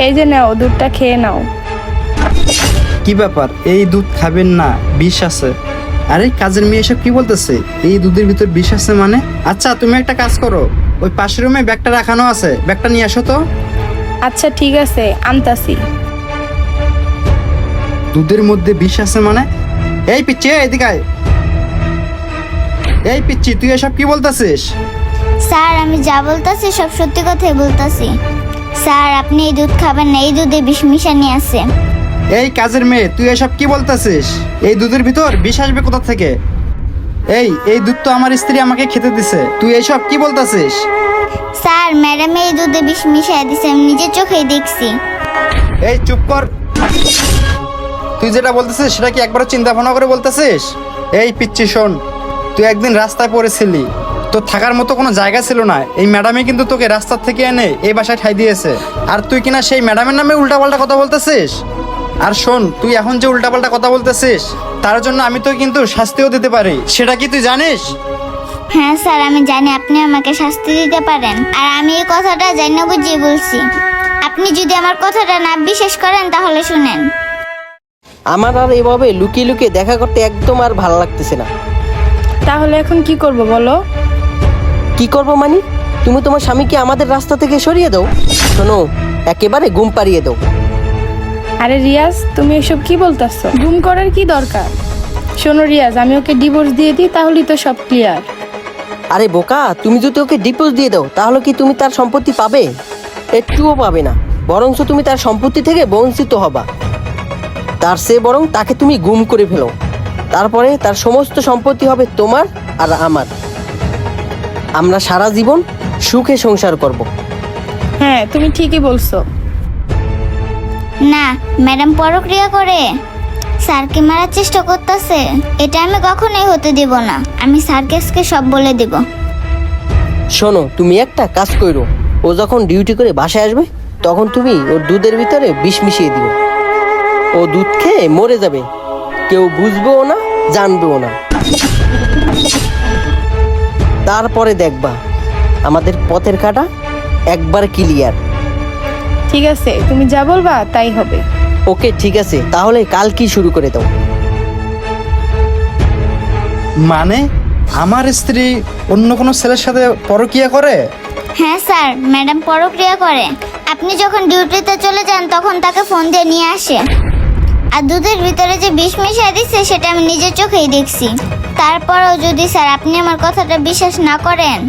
এই যে নাও, দুধটা খেয়ে নাও। কি ব্যাপার, এই দুধ খাবেন না, বিষ আছে। আরে কাজের মেয়ে এসব কি বলতেছে? এই দুধের ভিতর বিষ আছে মানে? আচ্ছা তুমি একটা কাজ করো, ওই পাশের রুমে ব্যাগটা রাখানো আছে, ব্যাগটা নিয়ে আসো তো। আচ্ছা ঠিক আছে, আনতাছি। দুধের মধ্যে বিষ আছে মানে? এই পিচ্ছি, এদিকে আয়। এই পিচ্ছি, তুই এসব কি বলতেছিস? স্যার আমি যা বলতাছি সব সত্যি কথাই বলতাছি। স্যার আপনি এই দুধ খাবেন না, এই দুধে বিষ মিশানি আছে। এই কাজের মেয়ে, তুই এসব কি বলতেছিস? এই দুধের ভিতর বিষ আসবে কোথা থেকে? এই দুধ তো আমার স্ত্রী আমাকে খেতে দিছে, তুই এসব কি বলতেছিস? স্যার ম্যাডাম এই দুধে বিষ মিশাই দিছে, আমি নিজের চোখেই দেখছি। এই চুপ কর। তুই যেটা বলতেছিস সেটা কি একবারও চিন্তা ভাবনা করে বলতেছিস? এই পিচ্ছি শোন, তুই একদিন রাস্তায় পড়েছিলি, তোর থাকার মতো কোনো জায়গা ছিল না। এই ম্যাডামই কিন্তু তোকে রাস্তার থেকে এনে এই বাসায় ঠাই দিয়েছে, আর তুই কিনা সেই ম্যাডামের নামে উল্টাপাল্টা কথা বলতেছিস। আর শোন, তুই এখন যে উল্টাপাল্টা কথা বলতেছিস তার জন্য আমি তো কিন্তু শাস্তিও দিতে পারি, সেটা কি তুই জানিস? হ্যাঁ স্যার আমি জানি আপনি আমাকে শাস্তি দিতে পারেন, আর আমি এই কথাটা জানি না বুঝিয়ে বলছি। আপনি যদি আমার কথাটা না বিশ্বাস করেন তাহলে শুনেন। আমার আর এভাবে লুকিয়ে লুকিয়ে দেখা করতে একদম আর ভালো লাগতেছে না। তাহলে এখন কি করব বলো? কি করব মানে? তুমি তোমার স্বামীকে আমাদের রাস্তা থেকে সরিয়ে দাও। শোনো, একেবারে ঘুম পাড়িয়ে দাও। আরে রিয়াজ, তুমি এসব কি বলতেছো? গুম করার কি দরকার? শোনো রিয়াজ, আমি ওকে ডিভোর্স দিয়ে দিই, তাহলেই তো সব ক্লিয়ার। আরে বোকা, তুমি যদি ওকে ডিভোর্স দিয়ে দাও তাহলে কি তুমি তার সম্পত্তি পাবে? একটুও পাবে না, বরঞ্চ তুমি তার সম্পত্তি থেকে বঞ্চিত হবা। তার চেয়ে বরং তাকে তুমি গুম করে ফেলো, তারপরে তার সমস্ত সম্পত্তি হবে তোমার আর আমার। আমরা সারা জীবন সুখে সংসার করব। হ্যাঁ তুমি ঠিকই বলছো। না, ম্যাডাম পরক্রিয়া করে স্যারকে মারার চেষ্টা করতেছে, এটা আমি কখনোই হতে দেব না। আমি স্যারকে সব বলে দেব। শোনো, তুমি একটা কাজ করো, ও যখন ডিউটি করে বাসায় আসবে তখন তুমি ওর দুধের ভিতরে বিষ মিশিয়ে দিও। ও দুধ খেয়ে মরে যাবে, কেউ বুঝবেও না, জানবেও না। তারপরে দেখবা আমাদের পথের কাটা একবার ক্লিয়ার। ঠিক আছে, তুমি যা বলবা তাই হবে। ওকে ঠিক আছে, তাহলে কাল কি শুরু করে দাও। মানে আমার স্ত্রী অন্য কোনো ছেলের সাথে পরকীয়া করে? হ্যাঁ স্যার, ম্যাডাম পরক্রিয়া করে। আপনি যখন ডিউটিতে চলে যান তখন তাকে ফোন দিয়ে নিয়ে আসে, আর দুধের ভিতরে যে বিষ মিশিয়ে দিচ্ছে সেটা আমি নিজের চোখেই দেখছি। তারপরেও যদি স্যার আপনি আমার কথাটা বিশ্বাস না করেন,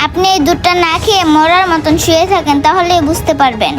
আপনি এই দুধটা না খেয়ে মরার মতন শুয়ে থাকেন, তাহলেই বুঝতে পারবেন।